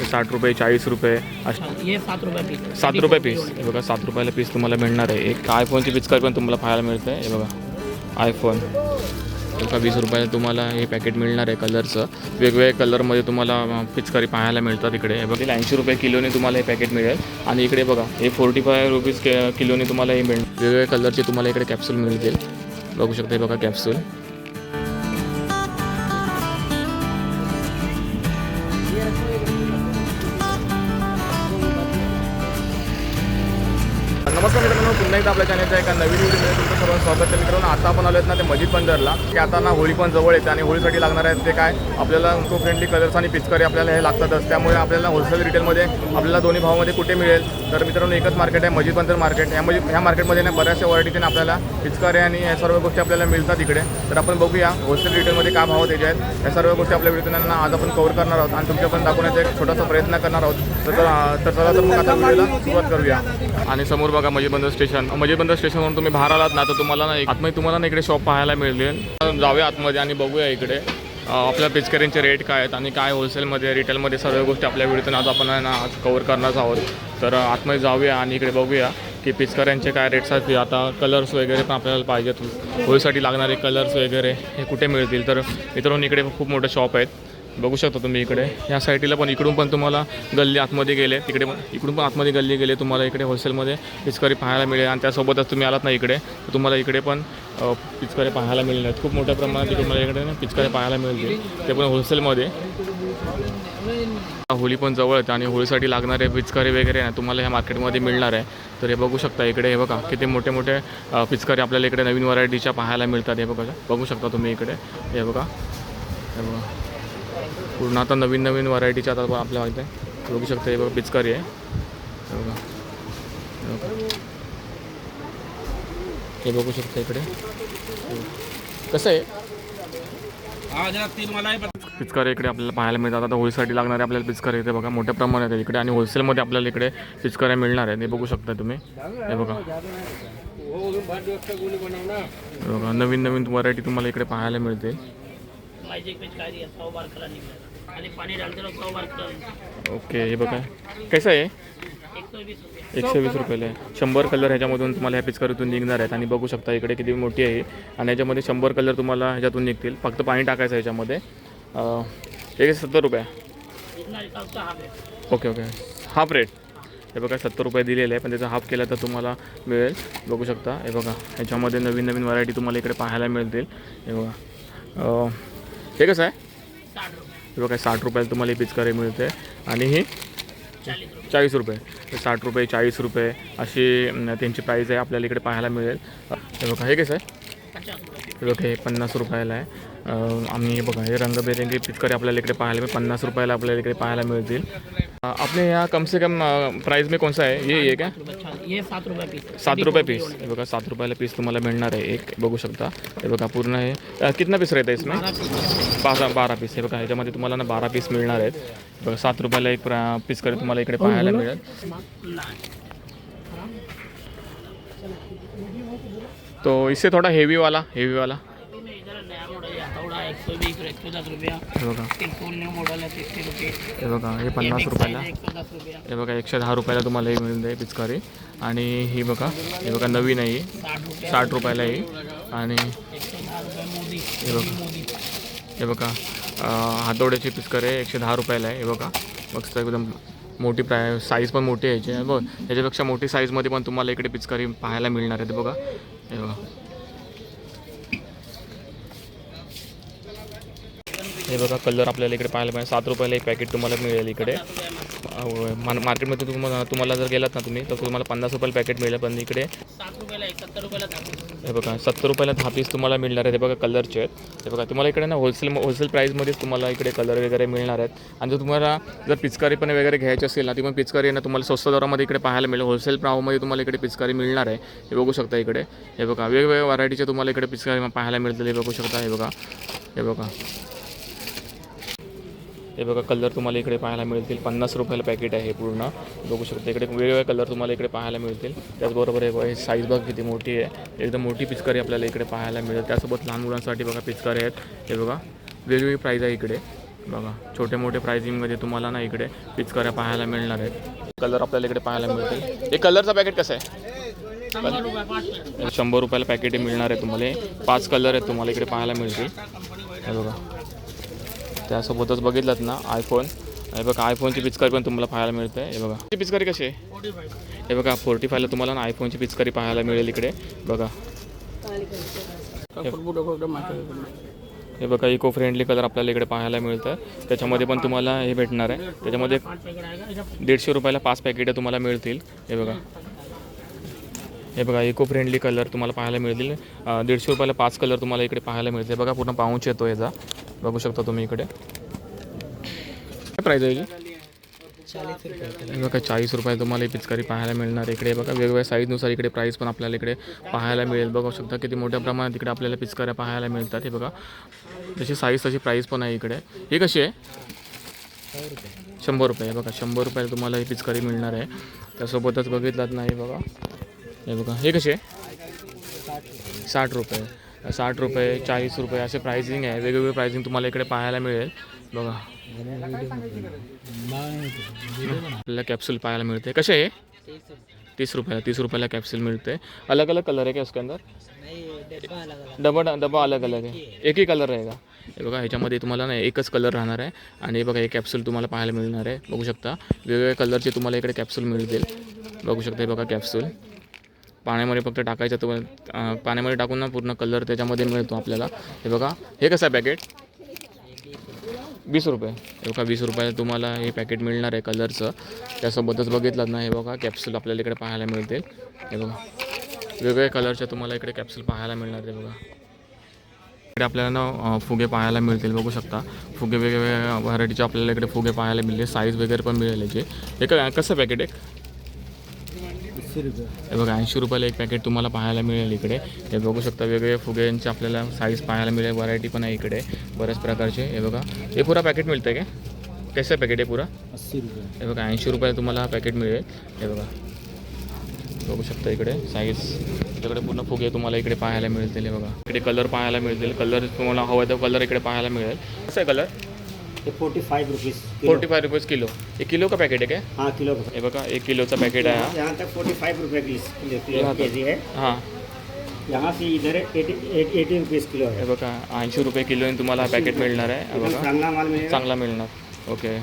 60 रुपये 40 रुपये ये 7 रुपये पीस. 7 रुपये पीस. हे बघा 7 रुपयाला पीस तुम्हाला मिळणार आहे. एक आयफोनची पिचकारी पण तुम्हाला पाहायला मिळतं आहे. हे बघा आयफोन एका 20 रुपयाला तुम्हाला हे पॅकेट मिळणार आहे कलरचं. वेगवेगळ्या कलरमध्ये तुम्हाला पिचकारी पाहायला मिळतात इकडे. हे बघा 80 रुपये किलोने तुम्हाला हे पॅकेट मिळेल. आणि इकडे बघा हे 45 रुपीज किलोने तुम्हाला हे मिळेल. वेगवेगळ्या कलरचे तुम्हाला इकडे कॅप्सूल मिळतील. बघू शकता हे बघा कॅप्सूल. नमस्कार मित्रांनो, पुन्हा एकदा आपल्या चॅनलच्या एका नवीन व्हिडिओमध्ये तुमचं सर्वांचं स्वागत आहे. मित्रांनो आता आपण आलो आहेत ना ते मस्जिद बंदरला, की आता ना होळी पण जवळ येते आणि होळीसाठी लागणार आहेत ते काय आपल्याला इको फ्रेंडली कलर्स आणि पिचकारी आपल्याला हे लागतातच. त्यामुळे आपल्याला होलसेल रिटेलमध्ये आपल्याला दोन्ही भावामध्ये कुठे मिळेल तर मित्रांनो एकच मार्केट आहे मस्जिद बंदर मार्केट. ह्या मार्केटमध्ये ना बऱ्याचशा व्हरायटीचे आपल्याला पिचकारी आणि या सर्व गोष्टी आपल्याला मिळतात इकडे. तर आपण बघूया होलसेल रिटेलमध्ये काय भाव त्याचे आहेत. या सर्व गोष्टी आपल्या व्हिडिओना आज आपण कव्हर करणार आहोत आणि तुमच्यापर्यंत दाखवण्याचा एक छोटासा प्रयत्न करणार आहोत. तर चला तर मग आता व्हिडिओला सुरुवात करूया. आणि समोर बघा मस्जिद बंदर स्टेशन. मस्जिद बंदर स्टेशनवरून तुम्ही बाहेर आलात ना तर तुम्हाला ना आतमध्ये तुम्हाला ना इकडे शॉप पाहायला मिळेल. जाऊया आतमध्ये आणि बघूया इकडे आपल्या पिचकारींचे रेट काय आहेत आणि काय होलसेलमध्ये रिटेलमध्ये सर्व गोष्टी आपल्या व्हिडिओतून आज आपण ना आज कव्हर करणार आहोत. तर आतमध्ये जाऊया आणि इकडे बघूया की पिचकाऱ्यांचे काय रेट्स आहेत. आता कलर्स वगैरे पण आपल्याला पाहिजेत. होळीसाठी लागणारे कलर्स वगैरे हे कुठे मिळतील. तर मित्रांनो इकडे खूप मोठे शॉप आहेत. बघू शकता तुम्ही इकडे ह्या साईडला पण इकडून पण तुम्हाला गल्ली आतमध्ये गेले तिकडे पण इकडून पण आतमध्ये गल्ली गेले तुम्हाला इकडे होलसेलमध्ये पिचकारी पाहायला मिळेल. आणि त्यासोबतच तुम्ही आलात ना इकडे तर तुम्हाला इकडे पण पिचकारी पाहायला मिळणार आहेत. खूप मोठ्या प्रमाणात तुम्हाला इकडे पिचकारी पाहायला मिळतील ते पण होलसेलमध्ये. होळी पण जवळ येते आणि होळीसाठी लागणारे पिचकारी वगैरे ना तुम्हाला ह्या मार्केटमध्ये मिळणार आहे. तर हे बघू शकता इकडे. हे बघा किती मोठे मोठे पिचकारी आपल्याला इकडे नवीन व्हरायटीच्या पाहायला मिळतात. हे बघू शकता तुम्ही इकडे. हे बघा पूर्ण आता नवीन नवीन व्हरायटीच्या आता आपल्या माहिती आहे. बघू शकता हे बघा पिचकारी आहे. हे बघू शकता इकडे कसं आहे पिचकारी इकडे आपल्याला पाहायला मिळतात. आता होळीसाठी लागणारे आपल्याला पिचकारी इथे बघा मोठ्या प्रमाणात आहे इकडे आणि होलसेलमध्ये आपल्याला इकडे पिचकाऱ्या मिळणार आहेत. हे बघू शकता तुम्ही. हे बघा नवीन नवीन व्हरायटी तुम्हाला इकडे पाहायला मिळते. ओके हे बघा कसं आहे 120 रुपयाला आहे. 100 कलर ह्याच्यामधून तुम्हाला ह्या पिचकारीतून निघणार आहेत. आणि बघू शकता इकडे किती मोठी आहे आणि ह्याच्यामध्ये 100 कलर तुम्हाला ह्याच्यातून निघतील. फक्त पाणी टाकायचं ह्याच्यामध्ये. हे 70 रुपये. Okay half rate. हे बघा 70 रुपये दिलेले आहे पण त्याचा हाफ केला तर तुम्हाला मिळेल. बघू शकता हे बघा ह्याच्यामध्ये नवीन नवीन व्हरायटी तुम्हाला इकडे पाहायला मिळतील. हे बघा हे कसं आहे हे बघा 60 रुपयाला तुम्हाला ही पिचकारी मिळते. आणि ही 40 रुपये. 60 रुपये 40 रुपये अशी त्यांची प्राईस आहे आपल्याला इकडे पाहायला मिळेल. हे बघा हे कसं आहे हे बघा हे 50 रुपयाला आहे. आम्ही हे बघा हे रंगबेरंगी पिचकारी आपल्याला इकडे पाहायला 50 रुपयाला आपल्याला इकडे पाहायला मिळतील. आपने यहाँ कम से कम प्राइस में कौन सा है ये क्या ये 7 रुपये पीस. 7 रुपये पीस. हे बघा 7 रुपयाला पीस तुम्हाला मिळणार आहे एक. बघू शकता हे बघा पूर्ण हे कितना पीस रहता है इसमें 12 पीस. हे बघा ह्याच्यामध्ये तुम्हाला ना 12 पीस मिळणार आहेत. बघा 7 रुपयाला एक पिचकारी तुम्हाला इकडे पाहायला मिळेल. तो इससे थोड़ा हेवी वाला हे बघा हे बघा हे 50 रुपयाला. हे बघा 110 रुपयाला तुम्हाला हे मिळून जाईल पिचकारी. आणि ही बघा हे बघा नवीन आहे 60 रुपयाला आहे. आणि हे बघा हातोड्याची पिचकारी आहे 110 रुपयाला आहे. हे बघा मस्त एकदम मोठी साईज पण मोठी आहे बघ. ह्याच्यापेक्षा मोठी साईजमध्ये पण तुम्हाला इकडे पिचकारी पाहायला मिळणार आहे. बघा हे बघा हे बघा कलर आपल्याला इकडे पाहायला मिळेल. 7 रुपयाला एक पॅकेट तुम्हाला मिळेल इकडे. मार्केटमध्ये तुम्हाला जर गेलात ना तुम्ही तर तुम्हाला 50 रुपयाला पॅकेट मिळेल. पण इकडे 7 रुपयाला 70 रुपयाला हे बघा 70 रुपयाला 10 पीस तुम्हाला मिळणार आहेत. हे बघा कलरचे आहेत. हे बघा तुम्हाला इकडे ना होलसेल प्राईसमध्येच तुम्हाला इकडे कलर वगैरे मिळणार आहेत. आणि जर तुम्हाला पिचकारी पण वगैरे घ्यायची असेल ना ती पण पिचकारी ना तुम्हाला स्वस्त दरामध्ये इकडे पाहायला मिळेल. होलसेल भावामध्ये तुम्हाला इकडे पिचकारी मिळणार आहे. हे बघू शकता इकडे. हे बघा वेगवेगळ्या व्हरायटीचे तुम्हाला इकडे पिचकारी पाहायला मिळतील. हे बघू शकता. हे बघा हे बघा कलर तुम्हाला इकडे पाहायला मिळतील. 50 रुपयाला पॅकेट आहे हे पूर्ण. बघू शकता इकडे वेगवेगळे कलर तुम्हाला इकडे पाहायला मिळतील. त्याचबरोबर हे साईज बघ किती मोठी आहे. एकदम मोठी पिचकारी आपल्याला इकडे पाहायला मिळेल. त्यासोबत लहान मुलांसाठी बघा पिचकारी आहेत. हे बघा वेगवेगळी प्राईज आहे इकडे. बघा छोटे मोठे प्राइसिंगमध्ये तुम्हाला ना इकडे पिचकाऱ्या पाहायला मिळणार आहेत. कलर आपल्याला इकडे पाहायला मिळतील. एक कलरचा पॅकेट कसं आहे? 100 रुपये 5 100 रुपयाला पॅकेट मिळणार आहे तुम्हाला. 5 कलर आहेत तुम्हाला इकडे पाहायला मिळतील. हे बघा त्यासोबतच बघितलात ना आयफोन. हे बघा आयफोनची पिचकारी पण तुम्हाला पाहायला मिळते. हे बघा ती पिचकारी कशी आहे? 45 हे बघा 45ला तुम्हाला ना आयफोनची पिचकारी पाहायला मिळेल इकडे. बघा हे बघा इको फ्रेंडली कलर आपल्याला इकडे पाहायला मिळतं. त्याच्यामध्ये पण तुम्हाला हे भेटणार आहे. त्याच्यामध्ये 150 रुपयाला 5 पॅकेट तुम्हाला मिळतील. हे बघा इको फ्रेंडली कलर तुम्हाला पाहायला मिळतील. 150 रुपयाला 5 कलर तुम्हाला इकडे पाहायला मिळते. बघा पूर्ण पाऊच येतो याचा. बघू शकता तुम्ही इकडे. काय प्राईज आहे? 40 रुपये. हे बघा 40 रुपये तुम्हाला ही पिचकारी पाहायला मिळणार. इकडे बघा वेगवेगळ्या साईजनुसार इकडे प्राईस पण आपल्याला इकडे पाहायला मिळेल. बघू शकता किती मोठ्या प्रमाणात इकडे आपल्याला पिचकाऱ्या पाहायला मिळतात. हे बघा जशी साईज तशी प्राईस पण आहे इकडे. ही कशी आहे? 100 रुपये. बघा 100 रुपयाला तुम्हाला ही पिचकारी मिळणार आहे. त्यासोबतच बघितलात नाही बघा. हे बघा हे कसे? 60 रुपये. 60 रुपये 40 रुपये असे प्राइसिंग आहे. वेगवेगळे प्राइसिंग तुम्हाला इकडे पाहायला मिळेल. बघा आपल्याला कॅप्सूल पाहायला मिळते. कसे आहे? 30 रुपयाला. 30 रुपयाला कॅप्सूल मिळते. अलग अलग कलर है क्या उसके अंदर? डबा अलग अलग है. एक ही कलर रहेगा. हे बघा ह्याच्यामध्ये तुम्हाला ना एकच कलर राहणार आहे. आणि बघा हे कॅप्सूल तुम्हाला पाहायला मिळणार आहे. बघू शकता वेगवेगळ्या कलरचे तुम्हाला इकडे कॅप्सूल मिळतील. बघू शकता हे बघा कॅप्सूल पाण्यामध्ये फक्त टाकायचं. तो पाण्यामध्ये टाकून ना पूर्ण कलर त्याच्यामध्ये मिळतो आपल्याला. हे बघा हे कसं आहे पॅकेट? 20 रुपये. हे बघा 20 रुपयाला तुम्हाला हे पॅकेट मिळणार आहे कलरचं. त्यासोबतच बघितलं ना हे बघा कॅप्सूल आपल्याला इकडे पाहायला मिळतील. हे बघा वेगवेगळ्या कलरच्या तुम्हाला इकडे कॅप्सूल पाहायला मिळणार आहे. बघा इकडे आपल्याला ना फुगे पाहायला मिळतील. बघू शकता फुगे वेगवेगळ्या व्हरायटीचे आपल्याला इकडे फुगे पाहायला मिळतील. साईज वगैरे पण मिळेल याचे. हे कसं पॅकेट आहे? हे बघा 80 रुपयाला एक पॅकेट तुम्हाला पाहायला मिळेल इकडे. हे बघू शकता वेगवेगळे फुग्यांचे आपल्याला साईज पाहायला मिळेल. व्हरायटी पण आहे इकडे बऱ्याच प्रकारचे. हे बघा हे पुरा पॅकेट मिळतं आहे का? कसं पॅकेट आहे पुरा? 80 रुपये. हे बघा 80 रुपयाला तुम्हाला हा पॅकेट मिळेल. हे बघा बघू शकता इकडे साईज. इकडे पूर्ण फुगे तुम्हाला इकडे पाहायला मिळतील. हे बघा इकडे कलर पाहायला मिळतील. कलर तुम्हाला हवा आहे तो कलर इकडे पाहायला मिळेल. कसं आहे कलर? 45 रुपीज़. 45 रुपये किलो. 1 किलो का पॅकेट आहे काय? हाँ किलो का. हे बघा 1 किलोचा पॅकेट आहे हा. यहाँ तक 45 रुपये किलो केजी है. हां यहाँ से इधर 80 रुपीज़ किलो है. हे बघा 80 रुपये किलोने तुम्हाला हा पॅकेट मिळणार आहे. हे बघा चांगला माल मिळेल. चांगला मिळणार. ओके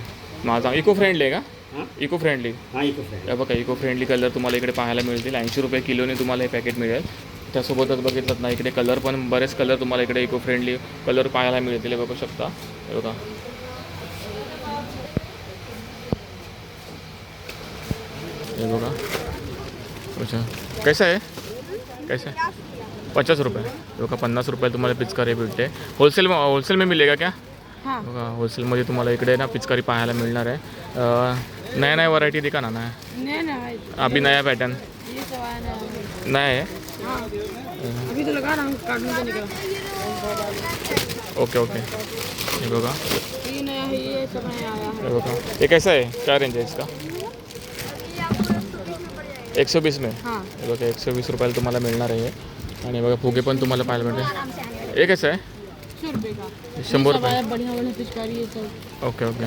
माझा इको फ्रेंडली आहे का? हाँ इको फ्रेंडली. हाँ इको फ्रेंडली. हे बघा इको फ्रेंडली कलर तुम्हाला इकडे पाहायला मिळतील. 80 रुपये किलोने तुम्हाला हे पॅकेट मिळेल. त्यासोबतच बघितलं ना इकडे कलर पण बरेच कलर तुम्हाला इकडे इको फ्रेंडली कलर पाहायला मिळतील. हे बघू शकता. हे बघा ये बघा अच्छा कैसा आहे? कैसा है? 50 रुपये. बघा 50 रुपये तुम्हाला पिचकारी भेटते. होलसेल में मिलेगा क्या? हाँ. बघा होलसेलमध्ये तुम्हाला इकडे ना पिचकारी पाहायला मिळणार आहे. नया नया व्हरायटी दिखा ना. नहीं नहीं अभी नया पैटर्न ये सब आया ना. नया है. हाँ अभी तो लगा रहा हूँ कार्टून से निकला. Okay okay. ये बघा ये नया है ये सब नया आया है. हे बघा ये कैसा है? क्या रेंज है इसका? 120 में. हाँ हे बघा 120 रुपयाला तुम्हाला मिळणार आहे. आणि बघा फुगे पण तुम्हाला पाहायला मिळते. हे कसं आहे? 100 रुपये का. 100 सब रुपये. आया बढ़िया बढ़िया पिचकारी है सब. Okay okay.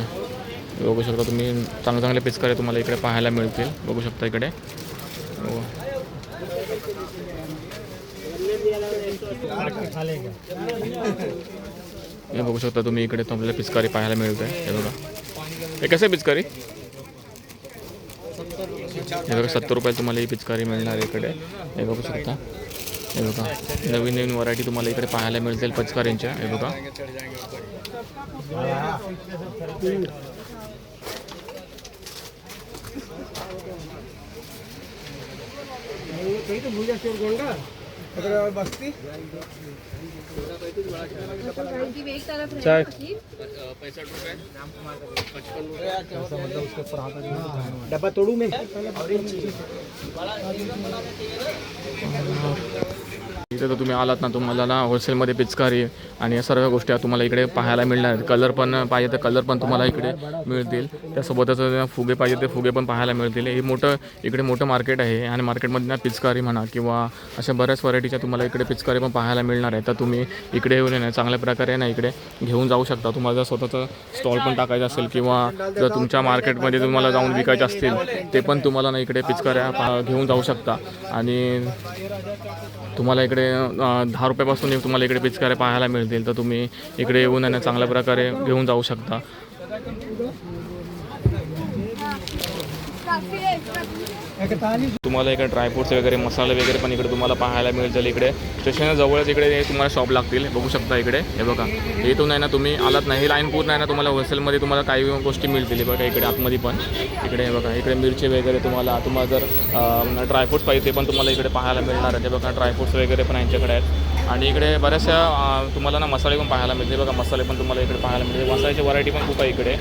बघू शकता तुम्ही चांगले चांगले पिचकारी तुम्हाला इकडे पाहायला मिळतील. बघू शकता इकडे. हो. हे बघू शकता तुम्ही इकडे तुम्हाला पिचकारी पाहायला मिळते. हे बघा हे कसं आहे पिचकारी? हे बघा 70 रुपयाला तुम्हाला ही पिचकारी मिळणार आहे इकडे. हे बघू शकता. हे बघा नवीन नवीन व्हरायटी तुम्हाला इकडे पाहायला मिळतील पिचकारींच्या. हे बघा चाय 65 रुपये. डब्बा तोड़ू में. इथे तर तुम्ही आलात ना, तुम्हाला ना होलसेलमध्ये पिचकारी आणि या सर्व गोष्टी तुम्हाला इकडे पाहायला मिळणार आहेत. कलर पण पाहिजे तर कलर पण तुम्हाला इकडे मिळतील. त्यासोबतच फुगे पाहिजे ते फुगे पण पाहायला मिळतील. हे इकडे मोठं मार्केट आहे आणि मार्केटमध्ये ना पिचकारी म्हणा किंवा अशा बऱ्याच व्हरायटीच्या तुम्हाला इकडे पिचकारी पण पाहायला मिळणार आहे. तर तुम्ही इकडे येऊन ना चांगल्या प्रकारे ना इकडे घेऊन जाऊ शकता. तुम्हाला जर स्वतःचं स्टॉल पण टाकायचं असेल किंवा जर तुमच्या मार्केटमध्ये तुम्हाला जाऊन विकायचे असतील ते पण तुम्हाला ना इकडे पिचकाऱ्या घेऊन जाऊ शकता. आणि तुम्हाला इकडे 10 रुपयापासून तुम्हाला इकडे पिचकाऱ्या पाहायला मिळतील. तर तुम्ही इकडे येऊन ना चांगल्या प्रकारे घेऊन जाऊ शकता. तुम्हाला इकडे ड्रायफ्रूट्स वगैरे मसाले वगैरे पण इकडे तुम्हाला पाहायला मिळतील. इकडे स्टेशन जवळच इकडे तुम्हाला शॉप लागतील. बघू शकता इकडे हे बघा. इथून आहे ना तुम्ही आलात नाही, ही लाईन पूर्ण आहे ना तुम्हाला होलसेलमध्ये तुम्हाला काही गोष्टी मिळतील. बघा इकडे आतमध्ये पण इकडे हे बघा. इकडे मिरची वगैरे तुम्हाला जर ड्रायफ्रूट्स पाहिजे ते पण तुम्हाला इकडे पाहायला मिळणार आहे. ते बघा ड्रायफ्रूट्स वगैरे पण यांच्याकडे आहेत. आणि इकडे बऱ्याचशा तुम्हाला ना मसाले पण पाहायला मिळते. बघा मसाले पण तुम्हाला इकडे पाहायला मिळते. मसाल्याची व्हरायटी पण खूप आहे इकडे.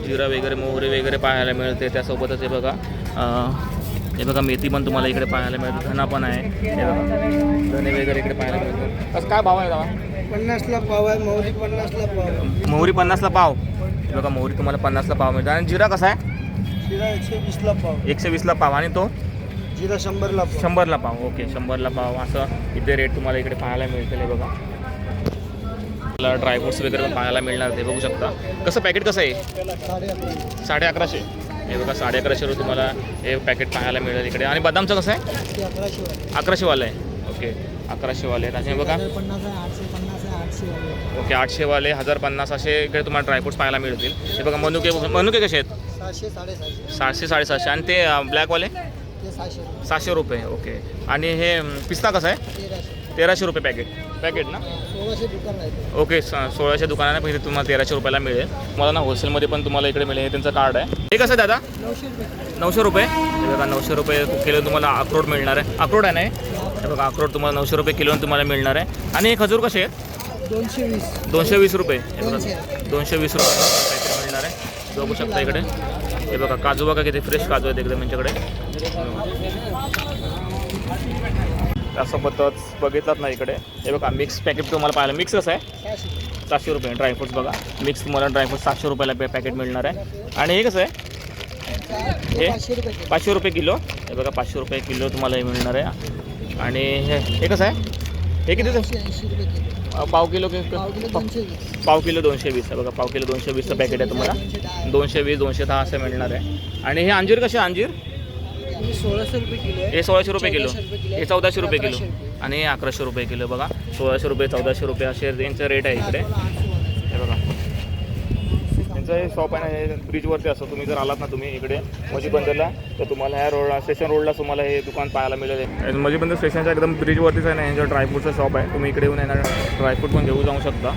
जिरा वगैरे मोहरी वगैरे पाहायला मिळते. त्यासोबतच हे बघा मेथी पण तुम्हाला इकडे पाहायला मिळते. धना पण आहे. हे बघा धने वगैरे इकडे पाहायला मिळते. कसं काय भाव आहे दादा? 50ला पाव आहे, मोहरी 50ला पाव आहे. मोहरी 50ला पाव. हे बघा मोहरी तुम्हाला 50ला पाव मिळते. आणि जिरा कसा आहे? जिरा 120ला पाव. 120ला पाव. आणि तो जिरा 100ला पाव. 100ला पाव. ओके 100ला पाव असं इथे रेट तुम्हाला इकडे पाहायला मिळतील. हे बघा ड्रायफ्रूट्स वगैरे पण पाहायला मिळणार. ते बघू शकता. कसं पॅकेट कसं आहे? 1150. हे बघा 1150 तुम्हाला हे पॅकेट पाहायला मिळेल इकडे. आणि बदामचं कसं आहे? 1100 वाला आहे. ओके 1100 वाले आहेत. असे बघा 850 ओके 800 वाले 1050 असे इकडे तुम्हाला ड्रायफ्रूट्स पाहायला मिळतील. हे बघा मनुके कसे आहेत? 700 750. आणि ते ब्लॅकवाले 700 रुपये. ओके. आणि हे पिस्ता कसं आहे? 1300 रुपये पॅकेट ना. 1600 दुकान आहे. ओके 1600 दुकानाने पहिले तुम्हाला 1300 रुपयाला मिळेल. तुम्हाला ना होलसेलमध्ये पण तुम्हाला इकडे मिळेल. हे त्यांचं कार्ड आहे. हे कसं आहे दादा? 900 रुपये. हे बघा 900 रुपये किलो तुम्हाला अक्रोड मिळणार आहे. अक्रोड आहे ना हे बघा. अक्रोड तुम्हाला 900 रुपये किलो तुम्हाला मिळणार आहे. आणि हे खजूर कसे आहेत? 220 रुपये. हे बघा 220 रुपये पॅकेट मिळणार आहे. बघू शकता इकडे. हे बघा काजू बघा किती फ्रेश काजू आहेत एकदम यांच्याकडे. त्यासोबतच बघितलात ना इकडे हे बघा मिक्स पॅकेट तुम्हाला पाहायला. मिक्स कसं आहे? 700 रुपये. ड्रायफ्रूट्स बघा मिक्स तुम्हाला ड्रायफ्रूट 700 रुपयाला पॅकेट मिळणार आहे. आणि हे कसं आहे? हे 500 रुपये किलो. हे बघा 500 रुपये किलो तुम्हाला हे मिळणार आहे. आणि हे कसं आहे? हे किती? पाव किलो 220. आहे बघा पाव किलो 220चं पॅकेट आहे तुम्हाला. 220 210 असं मिळणार आहे. आणि हे अंजीर कसे? अंजीर 1600 रुपये किलो आहे. हे 1600 रुपये किलो. हे 1400 रुपये किलो. आणि हे 1100 रुपये किलो. बघा 1600 रुपये 1400 रुपये असे यांचं रेट आहे इकडे. हे बघा यांचं हे शॉप आहे ना हे ब्रिजवरती असं. तुम्ही जर आलात ना तुम्ही इकडे मजी बंदरला तर तुम्हाला ह्या रोडला स्टेशन रोडला तुम्हाला हे दुकान पाहायला मिळेल. मजी बंदर स्टेशनच्या एकदम ब्रिजवरतीच आहे ना यांचं ड्रायफ्रूटचं शॉप आहे. तुम्ही इकडे येऊन ड्रायफ्रूट पण घेऊ जाऊ शकता.